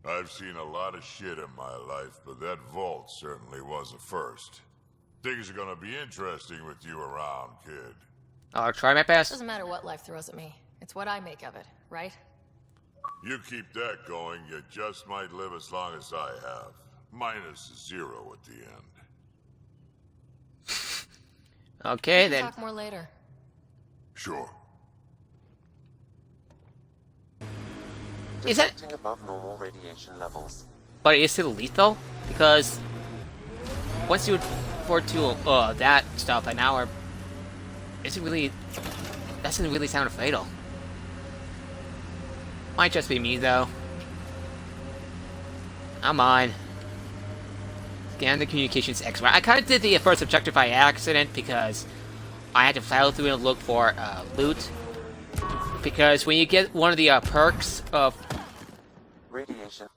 I've seen a lot of shit in my life, but that vault certainly was a first. Things are gonna be interesting with you around, kid. I'll try my best. Doesn't matter what life throws at me. It's what I make of it, right? You keep that going, you just might live as long as I have. Minus 0 at the end. Okay, We can then. talk more later. Sure. Is it? Detecting above normal radiation levels. But is it lethal? Because once you afford to that stuff an hour, isn't really doesn't really sound fatal. Might just be me though. Come on. Scan the communications expert. I kind of did the first objective by accident because I had to file through and look for loot. Because when you get one of the perks of Radiation.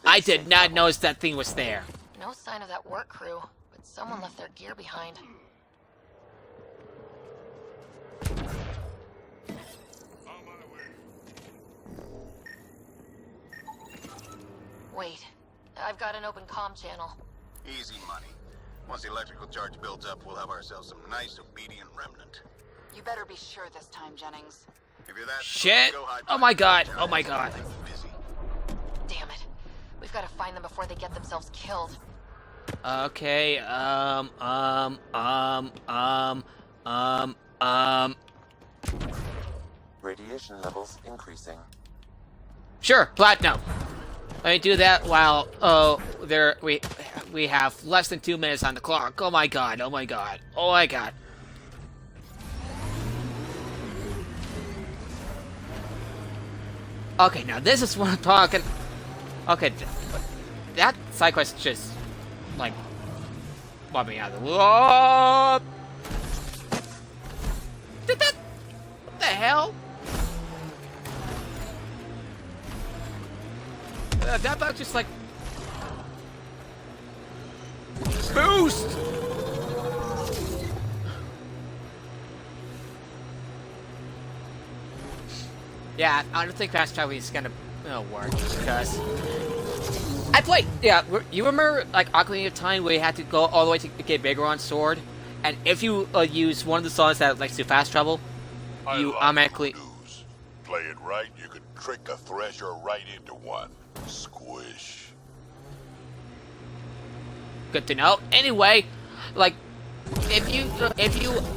I did not notice that thing was there. No sign of that work crew, but someone left their gear behind. Wait, I've got an open comm channel. Easy money. Once the electrical charge builds up, we'll have ourselves some nice obedient remnant. You better be sure this time, Jennings. If you're that Shit! go hide Oh my god! behind Oh my the god! busy. Damn it. We've got to find them before they get themselves killed. Okay, Radiation levels increasing. Sure, platinum. Let me do that while we have less than 2 minutes on the clock. Oh my god! Oh my god! Oh my god! Okay, now this is what I'm talking. Okay, that side quest just like brought me out of the whoa. Did that? What the hell? That bug just like boost. Yeah, I don't think fast travel is gonna work because I played. Yeah, you remember like Ocarina of Time where you had to go all the way to get bigger on sword, and if you use one of the songs that likes to fast travel, you automatically. Play it right, you could trick a thresher right into one. Squish. Good to know. Anyway, like if you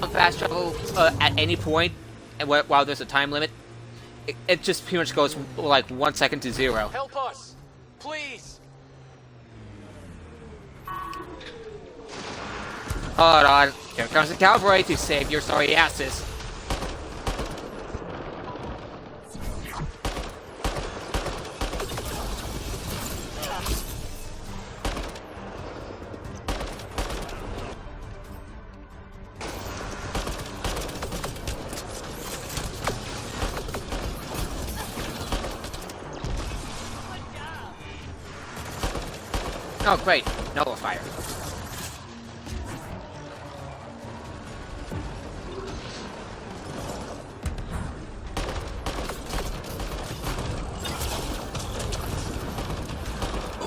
fast travel at any point, and while there's a time limit, it just pretty much goes like 1 second to 0. Help us, please. Hold on. Here comes the cavalry to save your sorry asses. Oh, great. Nullifier.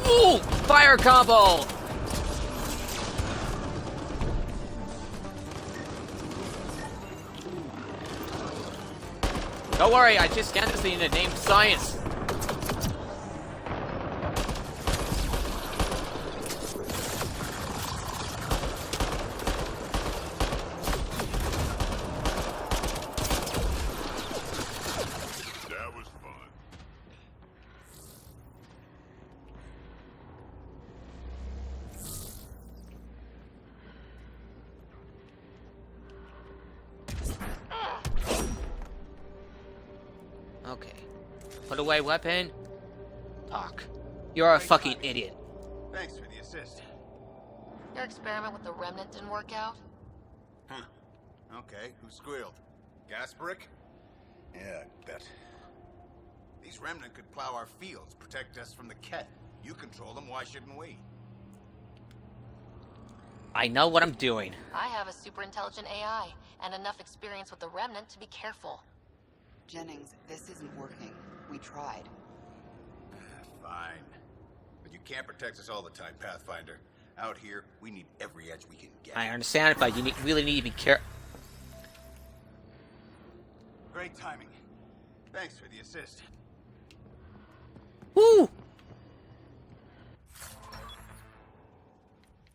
Ooh! Fire combo! Don't worry, I just scanned this thing in the name of science. That was fun. Okay. Put away weapon. Talk. You're a fucking idiot. Thanks for the assist. Your experiment with the remnant didn't work out? Huh. Okay, who squealed? Gasbrick? Yeah, I bet. These remnant could plow our fields, protect us from the Ket. You control them, why shouldn't we? I know what I'm doing. I have a super intelligent AI, and enough experience with the remnant to be careful. Jennings, this isn't working. We tried. Fine. But you can't protect us all the time, Pathfinder. Out here, we need every edge we can get. I understand, but you really need to be careful. Great timing. Thanks for the assist. Woo!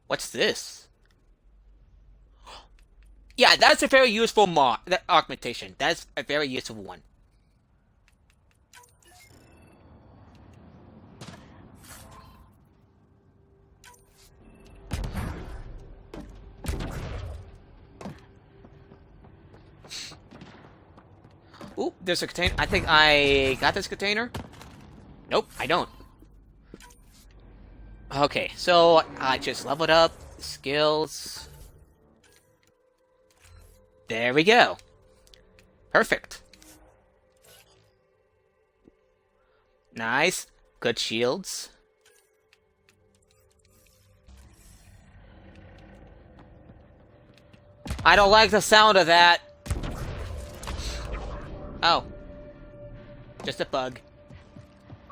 What's this? Yeah, that's a very useful that augmentation. That's a very useful one. Ooh, there's a container. I think I got this container. Nope, I don't. Okay, so I just leveled up skills. There we go. Perfect. Nice. Good shields. I don't like the sound of that. Oh. Just a bug.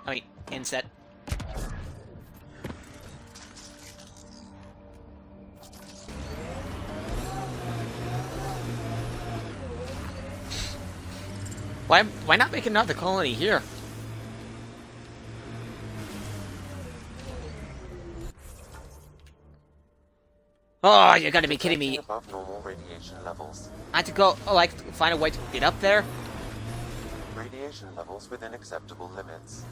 I mean, insect. Why not make another colony here? Oh, you gotta be kidding me. Above normal radiation levels. I had to go, like, find a way to get up there? Radiation levels within acceptable limits.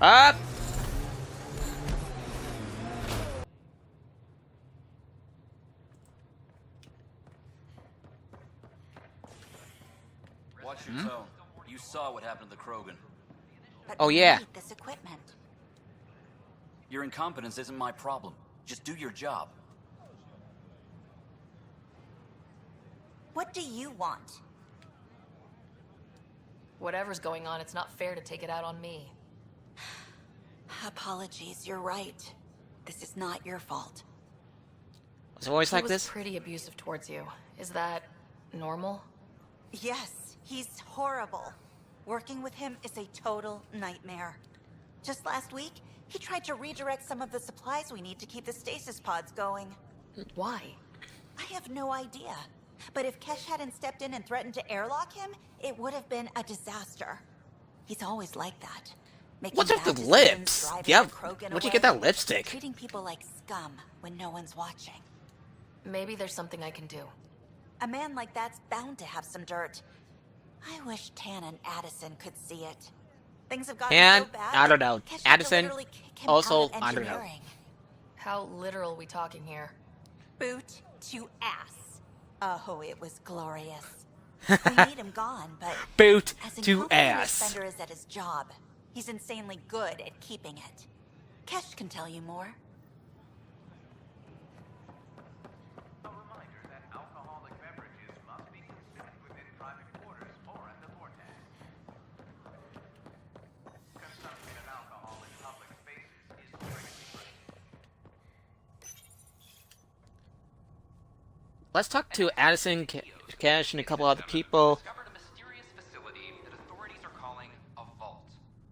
Up! Watch your tone. You saw what happened to the Krogan. But Oh, we yeah. need this equipment. Your incompetence isn't my problem. Just do your job. What do you want? Whatever's going on, it's not fair to take it out on me. Apologies, you're right. This is not your fault. Was it always like He was this? pretty abusive towards you. Is that normal? Yes, he's horrible. Working with him is a total nightmare. Just last week, he tried to redirect some of the supplies we need to keep the stasis pods going. Why? I have no idea. But if Kesh hadn't stepped in and threatened to airlock him, it would have been a disaster. He's always like that. Making What's with bad the decisions, lips? driving Yeah, the Krogan where'd you away, get that lipstick? Treating people like scum when no one's watching. Maybe there's something I can do. A man like that's bound to have some dirt. I wish Tan and Addison could see it. Things have gotten And so bad. I don't know. Kesh had to Addison literally kick him also, out of I don't know. engineering. How literal we talking here? Boot to ass. Oh, it was glorious. We need him gone, but Boot as to incompetent as ass. Fender is at his job, he's insanely good at keeping it. Kesh can tell you more. A reminder that alcoholic beverages must be consumed within private quarters or at the vortex. Consumption of alcohol in public spaces is strictly prohibited. Let's talk to Addison, Cash, and a couple other people. Discovered a mysterious facility that authorities are calling a vault.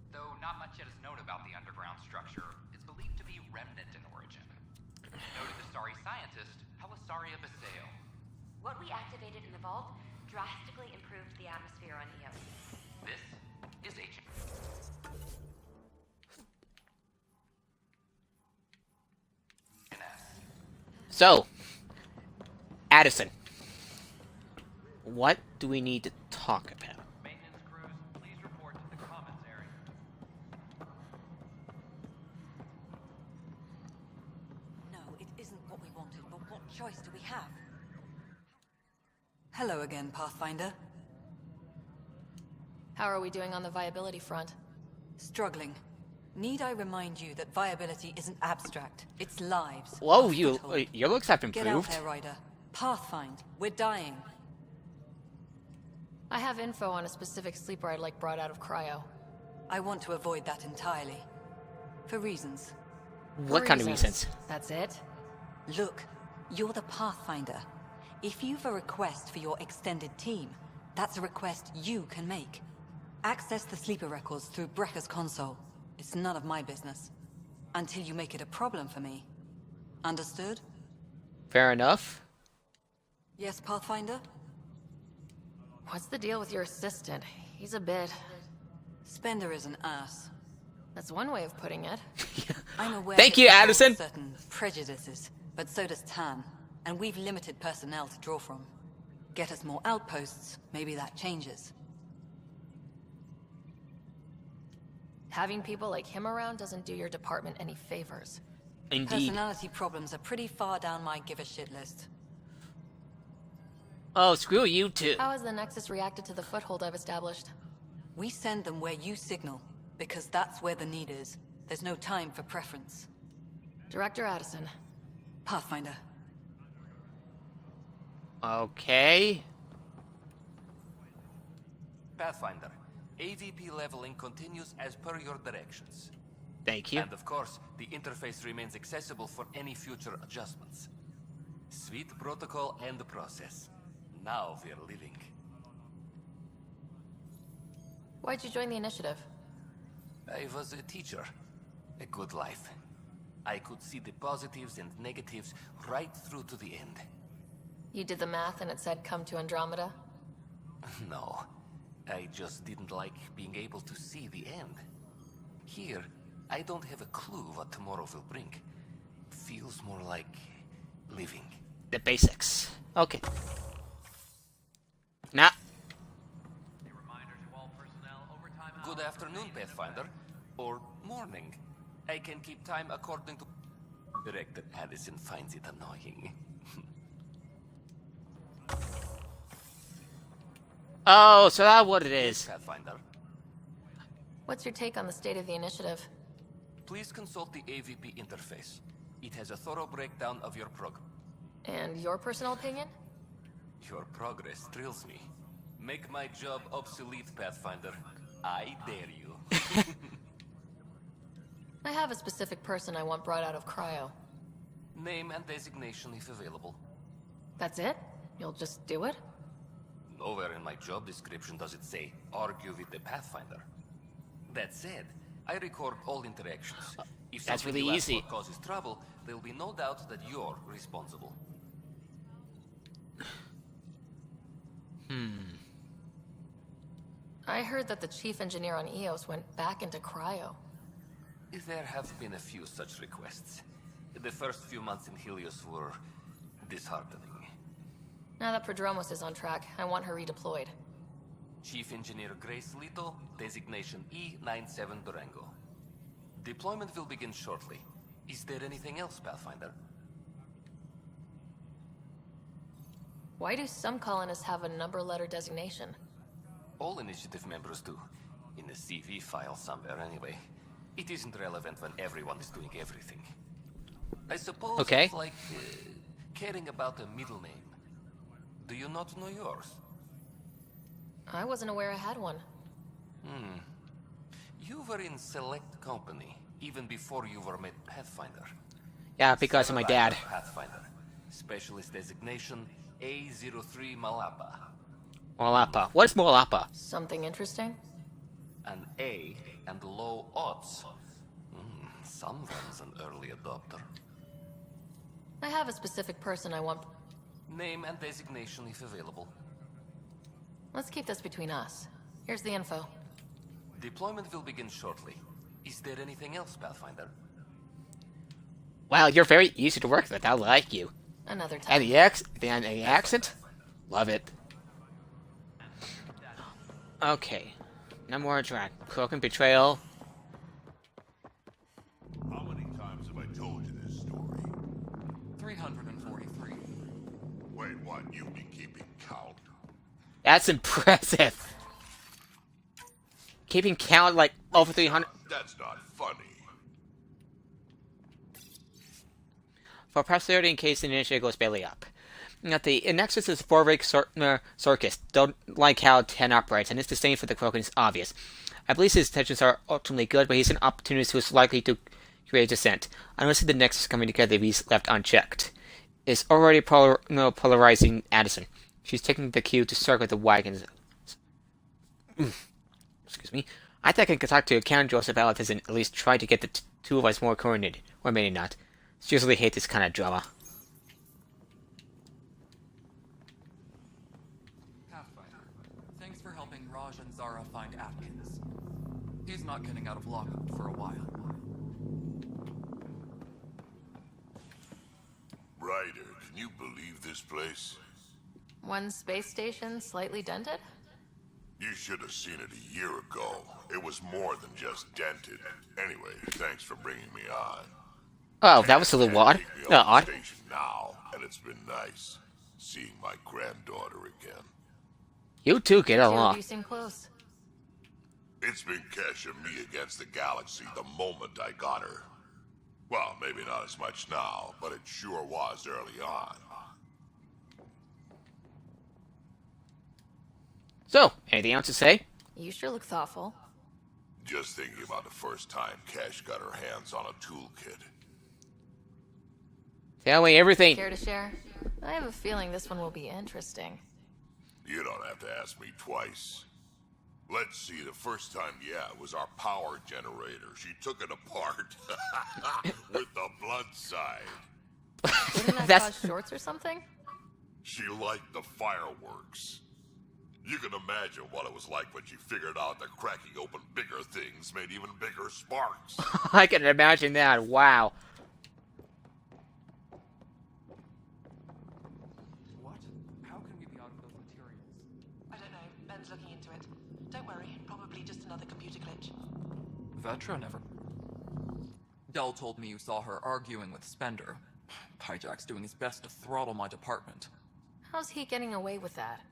Though not much yet is known about the underground structure, it's believed to be remnant in origin. Noted Asari scientist, Helisaria Baseo. What we activated in the vault drastically improved the atmosphere on Io. This is Agent. So, Addison, what do we need to talk about? Maintenance crews, please report to the commons area. No, it isn't what we wanted, but what choice do we have? Hello again, Pathfinder. How are we doing on the viability front? Struggling. Need I remind you that viability isn't abstract? It's lives. Whoa, a foothold. your looks have Get out improved. there, Ryder. Pathfind. We're dying. I have info on a specific sleeper I'd like brought out of cryo. I want to avoid that entirely. For reasons. What kind of reasons? That's it? Look, you're the Pathfinder. If you've a request for your extended team, that's a request you can make. Access the sleeper records through Brekker's console. It's none of my business. Until you make it a problem for me. Understood? Fair enough. Yes, Pathfinder? What's the deal with your assistant? He's a bit... Spender is an ass. That's one way of putting it. I'm aware Thank that you, he holds Addison. certain prejudices, but so does Tan, and we've limited personnel to draw from. Get us more outposts, maybe that changes. Having people like him around doesn't do your department any favors. Indeed. Personality problems are pretty far down my give-a-shit list. Oh, screw you too. How has the Nexus reacted to the foothold I've established? We send them where you signal, because that's where the need is. There's no time for preference. Director Addison. Pathfinder. Okay. Pathfinder, AVP leveling continues as per your directions. Thank you. And of course, the interface remains accessible for any future adjustments. Sweet protocol and process. Now we're living. Why'd you join the initiative? I was a teacher. A good life. I could see the positives and negatives right through to the end. You did the math and it said come to Andromeda? No. I just didn't like being able to see the end. Here, I don't have a clue what tomorrow will bring. Feels more like living. The basics. Okay. Now. Good afternoon, Pathfinder. Or morning. I can keep time according to... Director Addison finds it annoying. Oh, so that's what it is. Pathfinder. What's your take on the state of the initiative? Please consult the AVP interface. It has a thorough breakdown of your program. And your personal opinion? Your progress thrills me. Make my job obsolete, Pathfinder. I dare you. I have a specific person I want brought out of cryo. Name and designation if available. That's it? You'll just do it? Nowhere in my job description does it say, argue with the Pathfinder. That said, I record all interactions. If That's something really you ask easy. for causes trouble, there'll be no doubt that you're responsible. I heard that the chief engineer on EOS went back into cryo. There have been a few such requests. The first few months in Helios were disheartening. Now that Prodromos is on track, I want her redeployed. Chief Engineer Grace Lito, designation E97 Durango. Deployment will begin shortly. Is there anything else, Pathfinder? Why do some colonists have a number letter designation? All initiative members do. In the CV file somewhere anyway. It isn't relevant when everyone is doing everything. I suppose Okay. it's like caring about a middle name. Do you not know yours? I wasn't aware I had one. You were in select company, even before you were made Pathfinder. Yeah, because of my Sara Ryder, dad. Pathfinder. Specialist designation A03 Malapa. Molapa. What's Molapa? Something interesting? An A and low odds. Someone's an early adopter. I have a specific person I want. Name and designation if available. Let's keep this between us. Here's the info. Deployment will begin shortly. Is there anything else, Pathfinder? Wow, you're very easy to work with. I like you. Another time. And the accent? Love it. Okay. No more drag. Cloak and betrayal. How many times have I told you this story? 343. Wait, what? You've been keeping count? That's impressive. Keeping count like over 300. That's not funny. For posterity in case the initiative goes belly up. Now, the Nexus is a four-rig circus. Don't like how 10 operates, and it's the same for the Krogan is obvious. I believe his intentions are ultimately good, but he's an opportunist who is likely to create dissent. Unless the Nexus coming together if he's left unchecked. It's already polarizing Addison. She's taking the cue to circle the wagons. Excuse me. I think I could talk to Candros about this and at least try to get the two of us more coordinated. Or maybe not. Seriously hate this kind of drama. Pathfinder, thanks for helping Raj and Zara find Atkins. He's not getting out of lockup for a while. Ryder, can you believe this place? One space station slightly dented? You should have seen it a year ago. It was more than just dented. Anyway, thanks for bringing me on. Oh, that was a little odd. Odd. Station now, and it's been nice seeing my granddaughter again. You two get along. You seem close. It's been Kesha me against the galaxy the moment I got her. Well, maybe not as much now, but it sure was early on. So, anything else to say? You sure look thoughtful. Just thinking about the first time Cash got her hands on a toolkit. Tell me everything. Care to share? I have a feeling this one will be interesting. You don't have to ask me twice. Let's see, the first time, it was our power generator. She took it apart with the blood side. Wouldn't that cause shorts or something? She liked the fireworks. You can imagine what it was like when she figured out that cracking open bigger things made even bigger sparks. I can imagine that. Wow. What? How can we be out of those materials? I don't know. Ben's looking into it. Don't worry. Probably just another computer glitch. Vetra never... Dell told me you saw her arguing with Spender. Pyjack's doing his best to throttle my department. How's he getting away with that?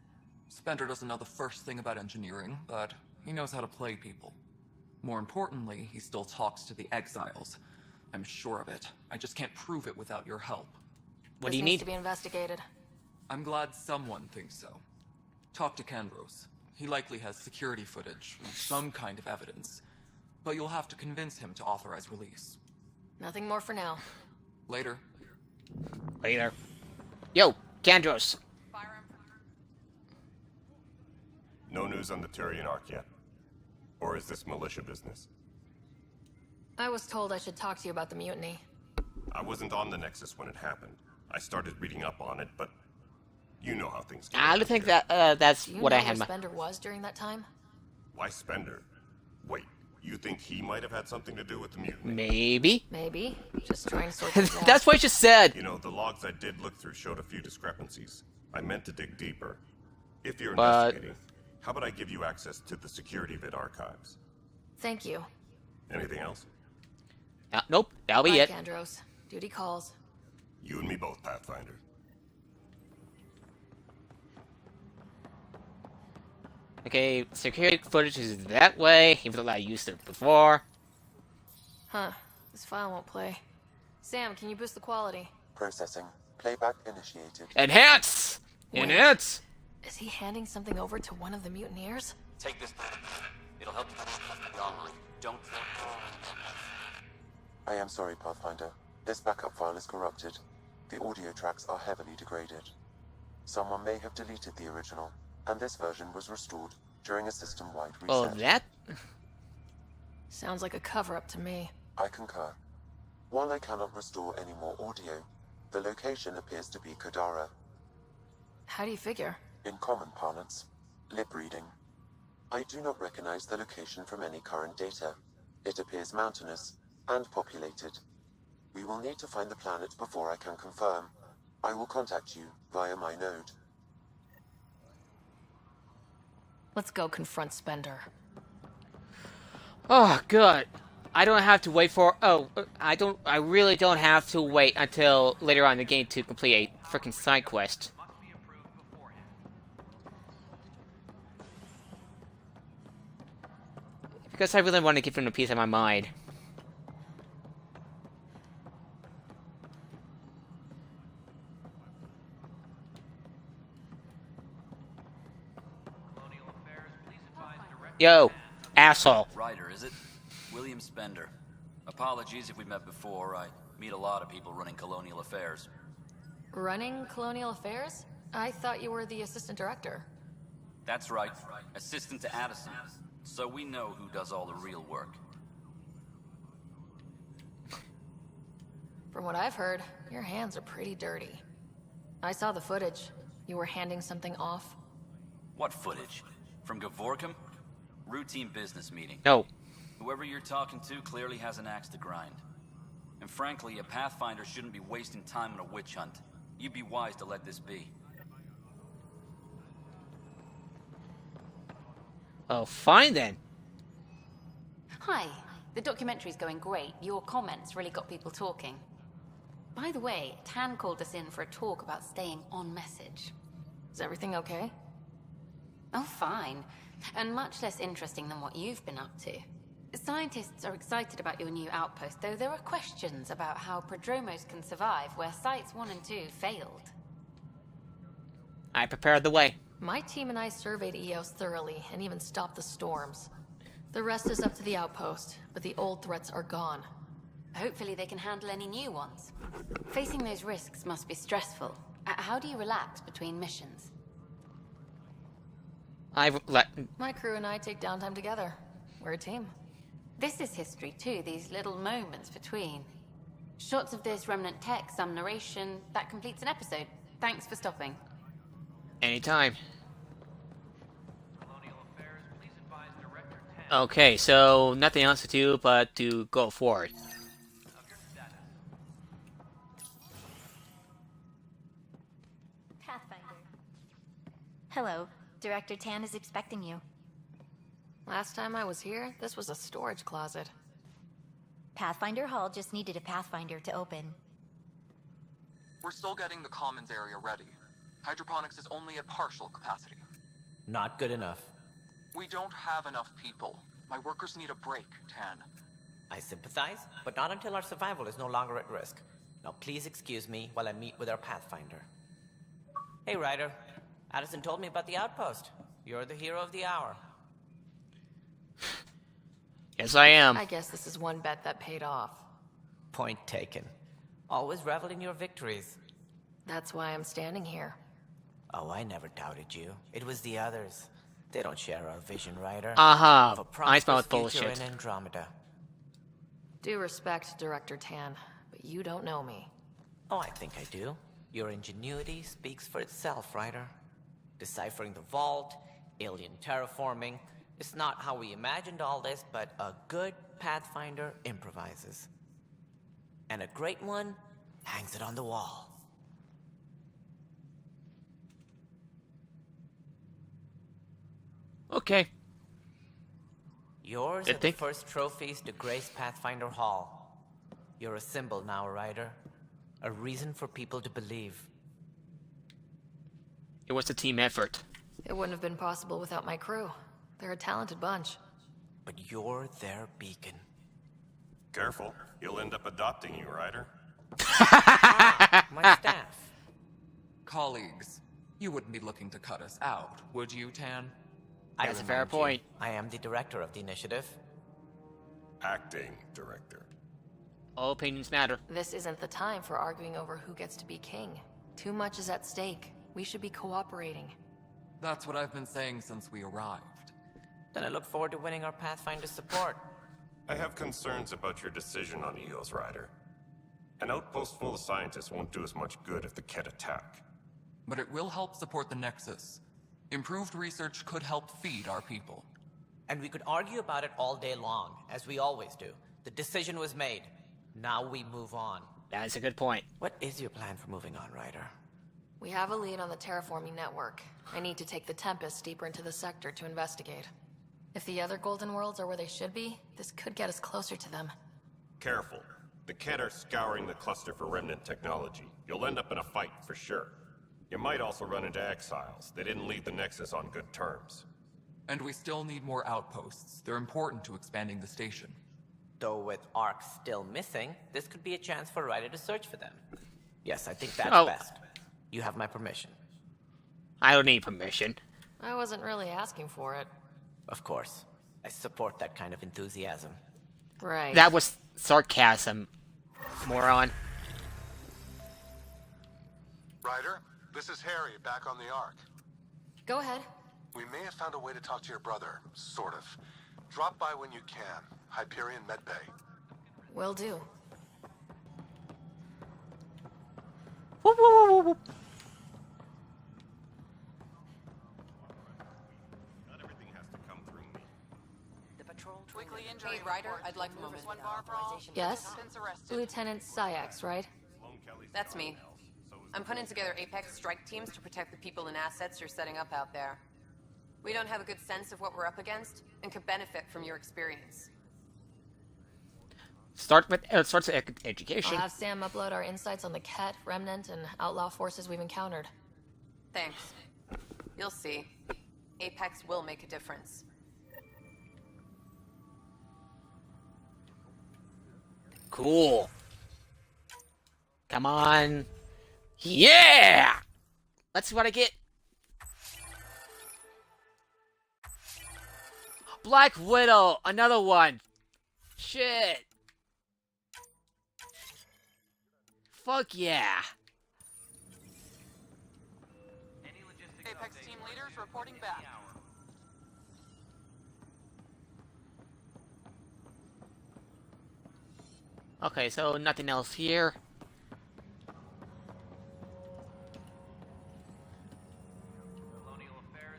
Spender doesn't know the first thing about engineering, but he knows how to play people. More importantly, he still talks to the exiles. I'm sure of it. I just can't prove it without your help. What do you This needs need? to be investigated. I'm glad someone thinks so. Talk to Candros. He likely has security footage, some kind of evidence. But you'll have to convince him to authorize release. Nothing more for now. Later. Later. Yo, Candros. No news on the Turian Ark yet? Or is this militia business? I was told I should talk to you about the mutiny. I wasn't on the Nexus when it happened. I started reading up on it, but you know how things go. I don't think that that's Do you what know I had. where Spender was during that time? Why Spender? Wait, you think he might have had something to do with the mutiny? Maybe. Maybe. Just trying to sort things out. That's what you said. You know, the logs I did look through showed a few discrepancies. I meant to dig deeper. If you're investigating, how about I give you access to the security vid archives? Thank you. Anything else? Nope, that'll be Bye, it. Candros. Duty calls. You and me both, Pathfinder. Okay, security footage is that way, even though I used it before. Huh. This file won't play. Sam, can you boost the quality? Processing. Playback initiated. Enhance! Wait. Enhance! Is he handing something over to one of the mutineers? Take this. It'll help you. Don't. I am sorry, Pathfinder. This backup file is corrupted. The audio tracks are heavily degraded. Someone may have deleted the original, and this version was restored during a system-wide reset. Oh, that? Sounds like a cover-up to me. I concur. While I cannot restore any more audio, the location appears to be Kadara. How do you figure? In common parlance, lip reading. I do not recognize the location from any current data. It appears mountainous and populated. We will need to find the planet before I can confirm. I will contact you via my node. Let's go confront Spender. Oh, good. I don't have to wait for... Oh, I really don't have to wait until later on in the game to complete a freaking side quest. Because I really want to give him a piece of my mind. Yo, asshole. Ryder, is it? William Spender. Apologies if we met before. I meet a lot of people running colonial affairs. Running Colonial Affairs? I thought you were the assistant director. That's right. Assistant to Addison. So we know who does all the real work. From what I've heard, your hands are pretty dirty. I saw the footage. You were handing something off. What footage? From Gavorkum? Routine business meeting. No. Whoever you're talking to clearly has an axe to grind. And frankly, a Pathfinder shouldn't be wasting time on a witch hunt. You'd be wise to let this be. Oh, fine then. Hi. The documentary's going great. Your comments really got people talking. By the way, Tan called us in for a talk about staying on message. Is everything okay? Oh, fine. And much less interesting than what you've been up to. Scientists are excited about your new outpost, though there are questions about how Prodromos can survive where Sites 1 and 2 failed. I prepared the way. My team and I surveyed EOS thoroughly and even stopped the storms. The rest is up to the outpost, but the old threats are gone. Hopefully they can handle any new ones. Facing those risks must be stressful. How do you relax between missions? My crew and I take downtime together. We're a team. This is history too, these little moments between. Shots of this remnant tech, some narration, that completes an episode. Thanks for stopping. Anytime. Okay, so nothing else to do but to go forward. Pathfinder. Hello. Director Tan is expecting you. Last time I was here, this was a storage closet. Pathfinder Hall just needed a Pathfinder to open. We're still getting the commons area ready. Hydroponics is only at partial capacity. Not good enough. We don't have enough people. My workers need a break, Tan. I sympathize, but not until our survival is no longer at risk. Now please excuse me while I meet with our Pathfinder. Hey Ryder, Addison told me about the outpost. You're the hero of the hour. Yes, I am. I guess this is one bet that paid off. Point taken. Always revel in your victories. That's why I'm standing here. Oh, I never doubted you. It was the others. They don't share our vision, Ryder. Aha, Of a I smell prosperous future bullshit. in Andromeda. Due respect, Director Tan, but you don't know me. Oh, I think I do. Your ingenuity speaks for itself, Ryder. Deciphering the vault, alien terraforming. It's not how we imagined all this, but a good Pathfinder improvises. And a great one hangs it on the wall. Okay. Yours are the first trophies to grace Pathfinder Hall. You're a symbol now, Ryder. A reason for people to believe. It was a team effort. It wouldn't have been possible without my crew. They're a talented bunch. But you're their beacon. Careful, you'll end up adopting you, Ryder. My staff. Colleagues, you wouldn't be looking to cut us out, would you, Tan? That's a fair point. I am the director of the initiative. Acting director. All opinions matter. This isn't the time for arguing over who gets to be king. Too much is at stake. We should be cooperating. That's what I've been saying since we arrived. Then I look forward to winning our Pathfinder support. I have concerns about your decision on EOS, Ryder. An outpost full of scientists won't do as much good if the Ket attack. But it will help support the Nexus. Improved research could help feed our people. And we could argue about it all day long, as we always do. The decision was made. Now we move on. That is a good point. What is your plan for moving on, Ryder? We have a lead on the terraforming network. I need to take the Tempest deeper into the sector to investigate. If the other Golden Worlds are where they should be, this could get us closer to them. Careful. The Ket are scouring the cluster for remnant technology. You'll end up in a fight for sure. You might also run into exiles. They didn't leave the Nexus on good terms. And we still need more outposts. They're important to expanding the station. Though with Ark still missing, this could be a chance for Ryder to search for them. Yes, I think that's best. You have my permission. I don't need permission. I wasn't really asking for it. Of course. I support that kind of enthusiasm. Right. That was sarcasm, moron. Ryder, this is Harry back on the Ark. Go ahead. We may have found a way to talk to your brother, sort of. Drop by when you can. Hyperion Medbay. Will do. Whoop, whoop, whoop, whoop. Not everything has to come through me. The patrol. Weekly injury. Hey, Ryder, I'd like a moment. One bar brawl. Yes? Participants arrested. Lieutenant Syx, right? That's me. I'm putting together Apex strike teams to protect the people and assets you're setting up out there. We don't have a good sense of what we're up against, and could benefit from your experience. Starts with education. I'll have Sam upload our insights on the Ket, Remnant, and outlaw forces we've encountered. Thanks. You'll see. Apex will make a difference. Cool. Come on. Yeah! That's what I get. Black Widow, another one. Shit. Fuck yeah. Apex team leaders reporting back. Okay, so nothing else here.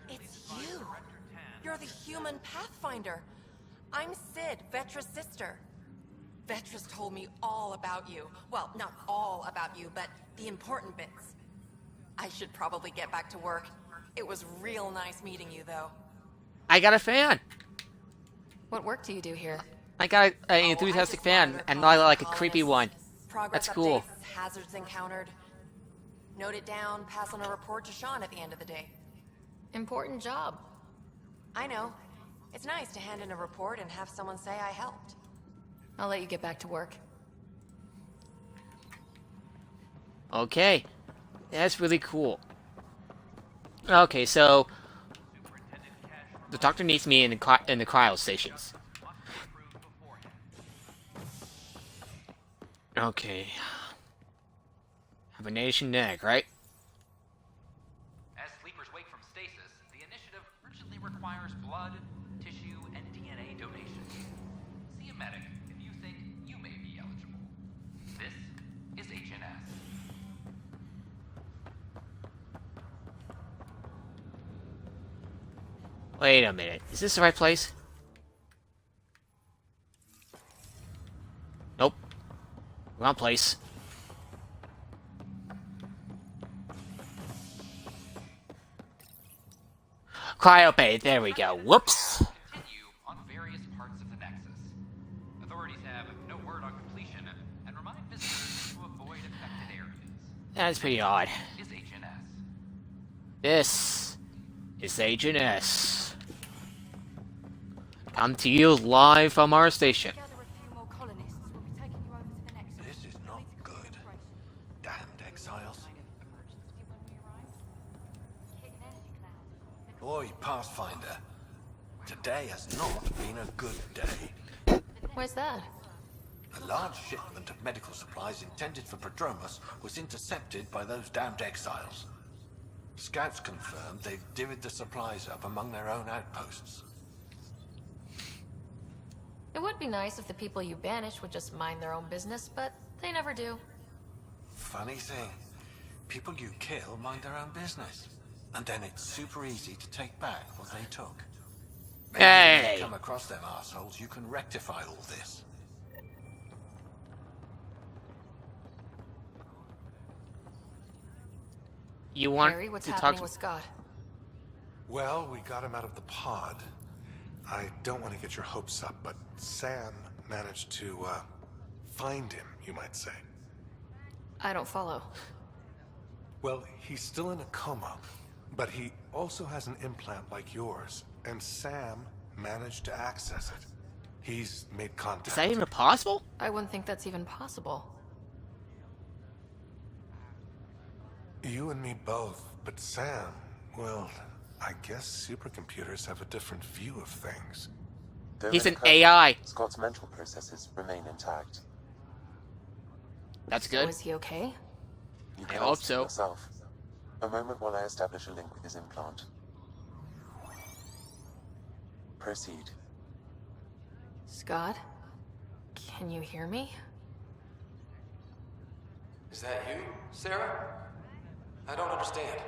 It's you. You're the human Pathfinder. I'm Sid, Vetra's sister. Vetra's told me all about you. Well, not all about you, but the important bits. I should probably get back to work. It was real nice meeting you, though. I got a fan. What work do you do here? I got an enthusiastic fan, and not like a creepy one. Progress That's cool. updates, hazards encountered. Note it down, pass on a report to Sean at the end of the day. Important job. I know. It's nice to hand in a report and have someone say I helped. I'll let you get back to work. Okay. That's really cool. Okay, so the doctor needs me in the cryo stations. Okay. Hibernation egg, right? As sleepers wake from stasis, the initiative urgently requires blood, tissue, and DNA donations. See a medic if you think you may be eligible. This is HNS. Wait a minute. Is this the right place? Nope. Wrong place. Cryo bay. There we go. Whoops. Continue on various parts of the Nexus. Authorities have no word on completion and remind visitors to avoid affected areas. That's pretty odd. Is HNS. This is HNS. Come to you live from our station. This is not good. Damned exiles. Boy, Pathfinder. Today has not been a good day. Why's that? A large shipment of medical supplies intended for Prodromos was intercepted by those damned exiles. Scouts confirmed they've divvied the supplies up among their own outposts. It would be nice if the people you banish would just mind their own business, but they never do. Funny thing, people you kill mind their own business. And then it's super easy to take back what they took. Maybe when you come across them assholes, you can rectify all this. You want Harry, what's to happening talk with Scott? Well, we got him out of the pod. I don't want to get your hopes up, but Sam managed to, find him, you might say. I don't follow. Well, he's still in a coma, but he also has an implant like yours, and Sam managed to access it. He's made contact. Is that even possible? I wouldn't think that's even possible. You and me both, but Sam, well, I guess supercomputers have a different view of things. Though He's an imperfect, AI. Scott's mental processes remain intact. That's So good. is he okay? You I can hope ask him so. yourself. A moment while I establish a link with his implant. Proceed. Scott? Can you hear me? Is that you, Sarah? I don't understand.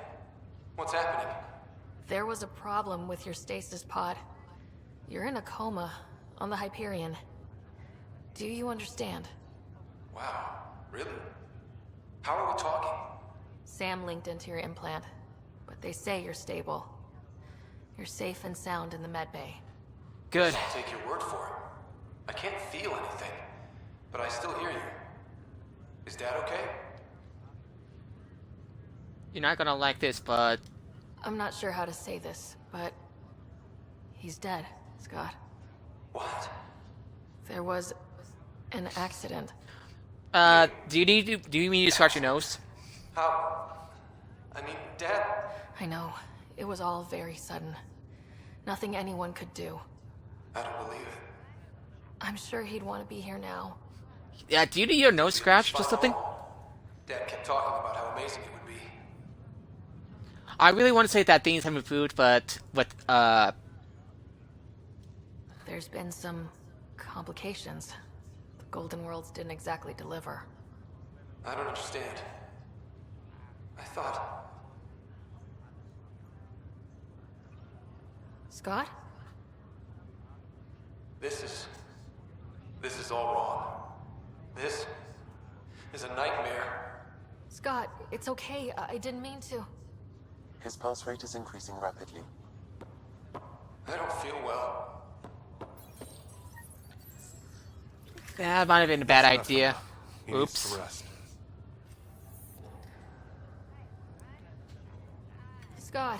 What's happening? There was a problem with your stasis pod. You're in a coma on the Hyperion. Do you understand? Wow, really? How are we talking? Sam linked into your implant, but they say you're stable. You're safe and sound in the medbay. Good. I'll take your word for it. I can't feel anything, but I still hear you. Is Dad okay? You're not gonna like this, but... I'm not sure how to say this, but... he's dead, Scott. What? There was an accident. Do you need to scratch your nose? How? I mean, Dad... I know. It was all very sudden. Nothing anyone could do. I don't believe it. I'm sure he'd want to be here now. Yeah, do you need your nose scratched or something? Dad kept talking about how amazing it would be. I really want to say that things have improved, but with, There's been some complications. The Golden Worlds didn't exactly deliver. I don't understand. I thought... Scott? This is all wrong. This is a nightmare. Scott, it's okay. I didn't mean to. His pulse rate is increasing rapidly. I don't feel well. that might have been a bad idea. Oops. Scott.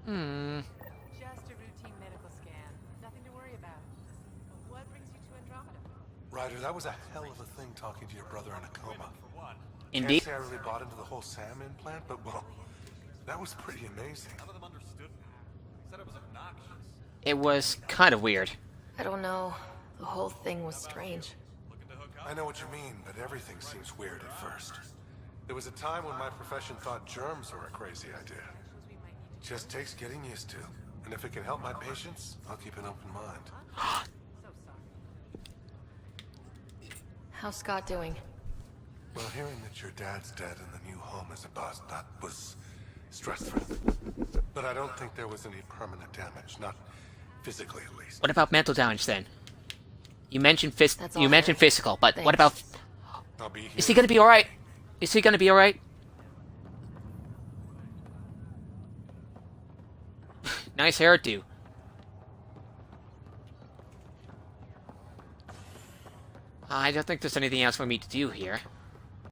Just a routine medical scan. Nothing to worry about. What brings you to Andromeda? Ryder, that was a hell of a thing talking to your brother in a coma. Indeed. Can't say I really bought into the whole Sam implant, but well, that was pretty amazing. None of them understood me. They said it was obnoxious. It was kind of weird. I don't know. The whole thing was strange. I know what you mean, but everything seems weird at first. There was a time when my profession thought germs were a crazy idea. Just takes getting used to. And if it can help my patients, I'll keep an open mind. How's Scott doing? Well, hearing that your dad's dead and the new home is a bust, that was stressful. But I don't think there was any permanent damage, not physically at least. What about mental damage then? You mentioned all mentioned physical, but what about... I'll be here. Is he gonna be alright? Is he gonna be alright? Nice hairdo. I don't think there's anything else for me to do here.